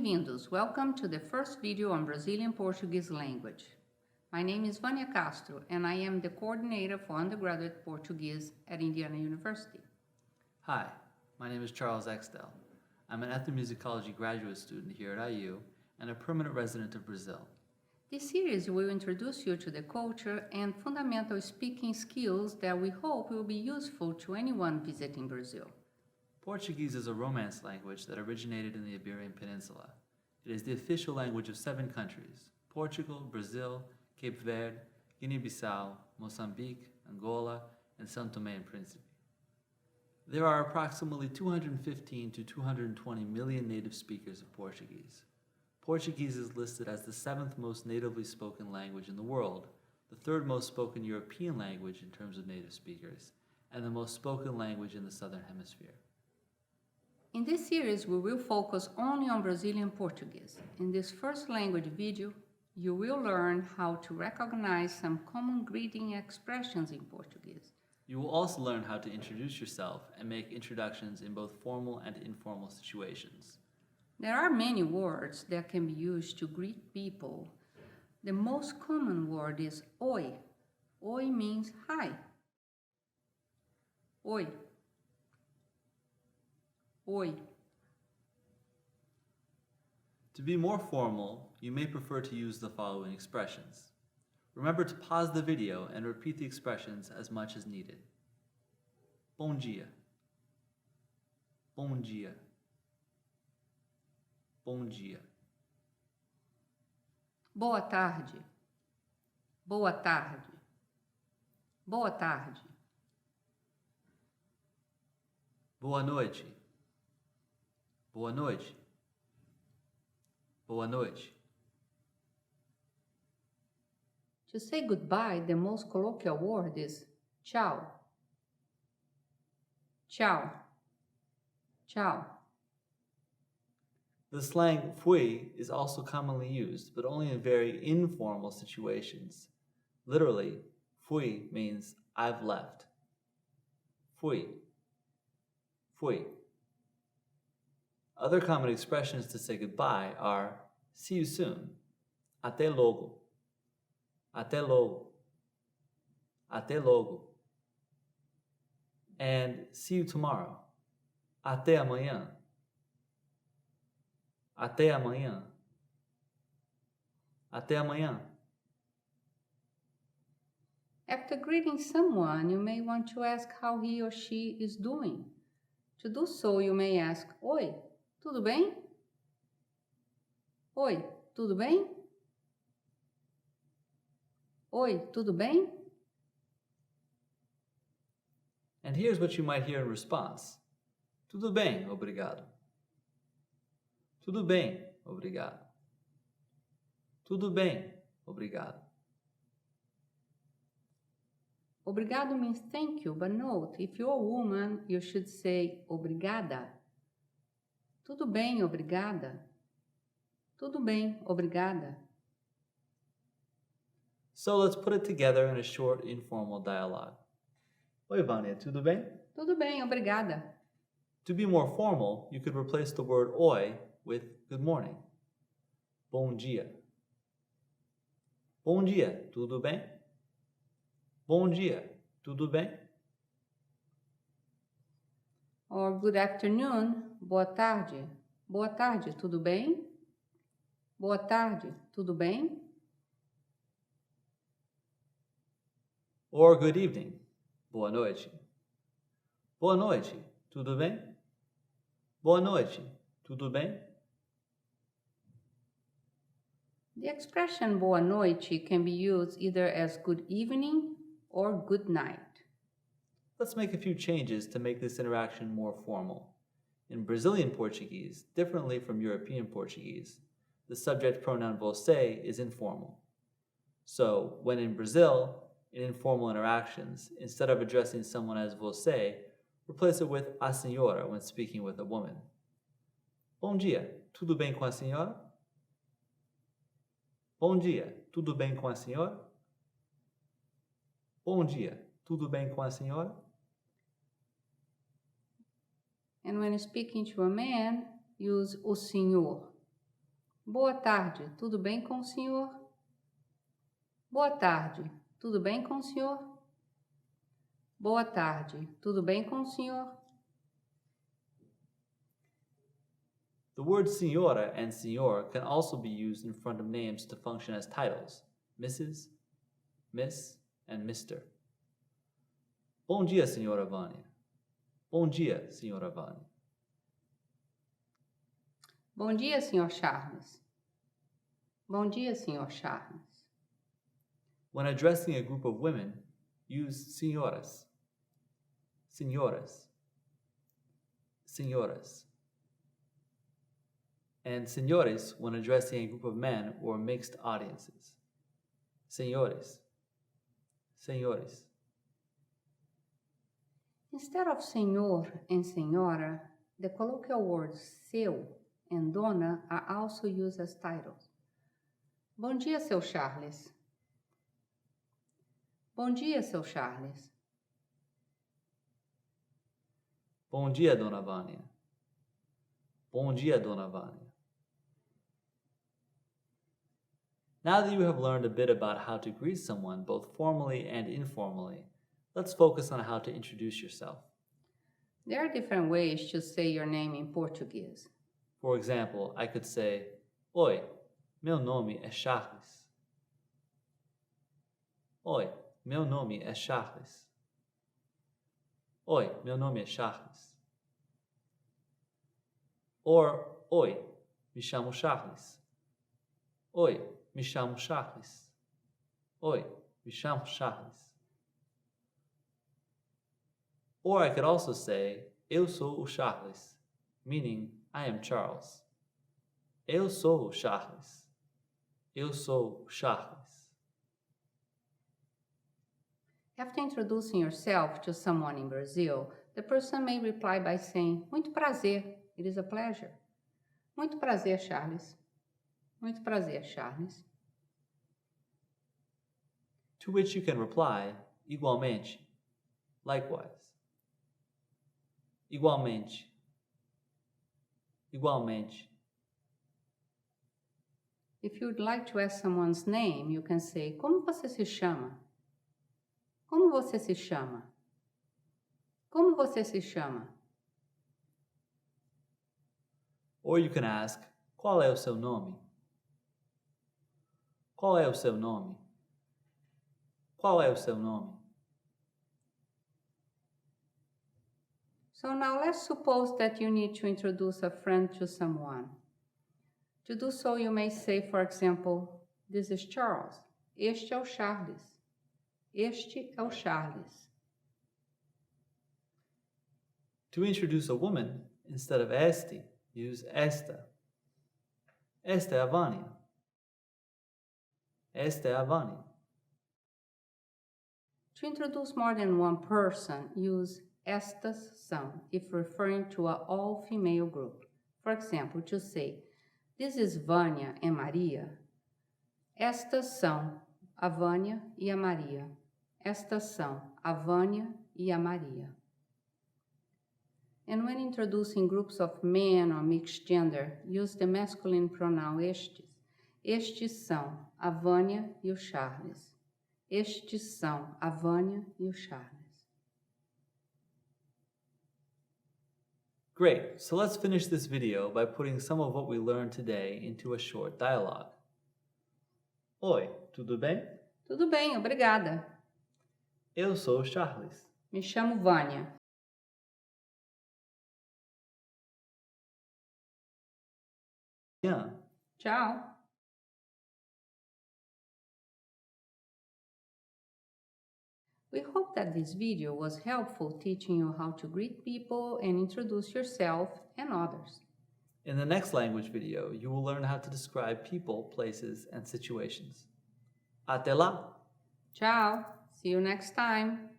Bem-vindos! Welcome to the first video on Brazilian Portuguese language. My name is Vânia Castro and I am the coordinator for undergraduate Portuguese at Indiana University. Hi, my name is Charles Extel. I'm an ethnomusicology graduate student here at IU and a permanent resident of Brazil. This series will introduce you to the culture and fundamental speaking skills that we hope will be useful to anyone visiting Brazil. Portuguese is a Romance language that originated in the Iberian Peninsula. It is the official language of 7 countries: Portugal, Brazil, Cape Verde, Guinea-Bissau, Mozambique, Angola, and São Tomé and Príncipe. There are approximately 215 to 220 million native speakers of Portuguese. Portuguese is listed as the 7th most natively spoken language in the world, the 3rd most spoken European language in terms of native speakers, and the most spoken language in the Southern Hemisphere. In this series, we will focus only on Brazilian Portuguese. In this first language video, you will learn how to recognize some common greeting expressions in Portuguese. You will also learn how to introduce yourself and make introductions in both formal and informal situations. There are many words that can be used to greet people. The most common word is oi. Oi means hi. Oi. Oi. To be more formal, you may prefer to use the following expressions. Remember to pause the video and repeat the expressions as much as needed. Bom dia. Bom dia. Bom dia. Boa tarde. Boa tarde. Boa tarde. Boa noite. Boa noite. Boa noite. To say goodbye, the most colloquial word is tchau. Tchau. Tchau. The slang fui is also commonly used, but only in very informal situations. Literally, fui means I've left. Fui. Fui. Other common expressions to say goodbye are see you soon, até logo, até logo, até logo, and see you tomorrow, até amanhã, até amanhã, até amanhã. After greeting someone, you may want to ask how he or she is doing. To do so, you may ask, oi, tudo bem? Oi, tudo bem? Oi, tudo bem? And here's what you might hear in response. Tudo bem, obrigado. Tudo bem, obrigado. Tudo bem, obrigado. Obrigado means thank you, but note, if you're a woman, you should say obrigada. Tudo bem, obrigada. Tudo bem, obrigada. So let's put it together in a short, informal dialogue. Oi, Vânia, tudo bem? Tudo bem, obrigada. To be more formal, you could replace the word oi with good morning. Bom dia. Bom dia, tudo bem? Bom dia, tudo bem? Or good afternoon, boa tarde. Boa tarde, tudo bem? Boa tarde, tudo bem? Or good evening. Boa noite. Boa noite, tudo bem? Boa noite, tudo bem? The expression boa noite can be used either as good evening or good night. Let's make a few changes to make this interaction more formal. In Brazilian Portuguese, differently from European Portuguese, the subject pronoun você is informal. So, when in Brazil, in informal interactions, instead of addressing someone as você, replace it with a senhora when speaking with a woman. Bom dia, tudo bem com a senhora? Bom dia, tudo bem com a senhora? Bom dia, tudo bem com a senhora? And when speaking to a man, use o senhor. Boa tarde, tudo bem com o senhor? Boa tarde, tudo bem com o senhor? Boa tarde, tudo bem com o senhor? The words senhora and senhor can also be used in front of names to function as titles: Mrs., Miss, and Mr. Bom dia, senhora Vânia. Bom dia, senhora Vânia. Bom dia, senhor Charles. Bom dia, senhor Charles. When addressing a group of women, use senhoras, senhoras, senhoras, and senhores when addressing a group of men or mixed audiences. Senhores, senhores. Instead of senhor and senhora, the colloquial words seu and dona are also used as titles. Bom dia, seu Charles. Bom dia, seu Charles. Bom dia, dona Vânia. Bom dia, dona Vânia. Now that you have learned a bit about how to greet someone both formally and informally, let's focus on how to introduce yourself. There are different ways to say your name in Portuguese. For example, I could say, Oi, meu nome é Charles. Oi, meu nome é Charles. Oi, meu nome é Charles. Or, Oi, me chamo Charles. Oi, me chamo Charles. Oi, me chamo Charles. Or I could also say, Eu sou o Charles, meaning I am Charles. Eu sou o Charles. Eu sou o Charles. After introducing yourself to someone in Brazil, the person may reply by saying, Muito prazer, it is a pleasure. Muito prazer, Charles. Muito prazer, Charles. To which you can reply, igualmente, likewise. Igualmente, igualmente. If you would like to ask someone's name, you can say, Como você se chama? Como você se chama? Como você se chama? Or you can ask, Qual é o seu nome? Qual é o seu nome? Qual é o seu nome? So now let's suppose that you need to introduce a friend to someone. To do so, you may say, for example, This is Charles. Este é o Charles. Este é o Charles. To introduce a woman, instead of este, use esta. Esta é a Vânia. Esta é a Vânia. To introduce more than one person, use estas são if referring to an all-female group. For example, to say, This is Vânia and Maria. Estas são a Vânia e a Maria. Estas são a Vânia e a Maria. And when introducing groups of men or mixed gender, use the masculine pronoun estes. Estes são a Vânia e o Charles. Estes são a Vânia e o Charles. Great, so let's finish this video by putting some of what we learned today into a short dialogue. Oi, tudo bem? Tudo bem, obrigada. Eu sou o Charles. Me chamo Vânia. Yeah. Tchau. We hope that this video was helpful teaching you how to greet people and introduce yourself and others. In the next language video, you will learn how to describe people, places, and situations. Até lá! Tchau. See you next time.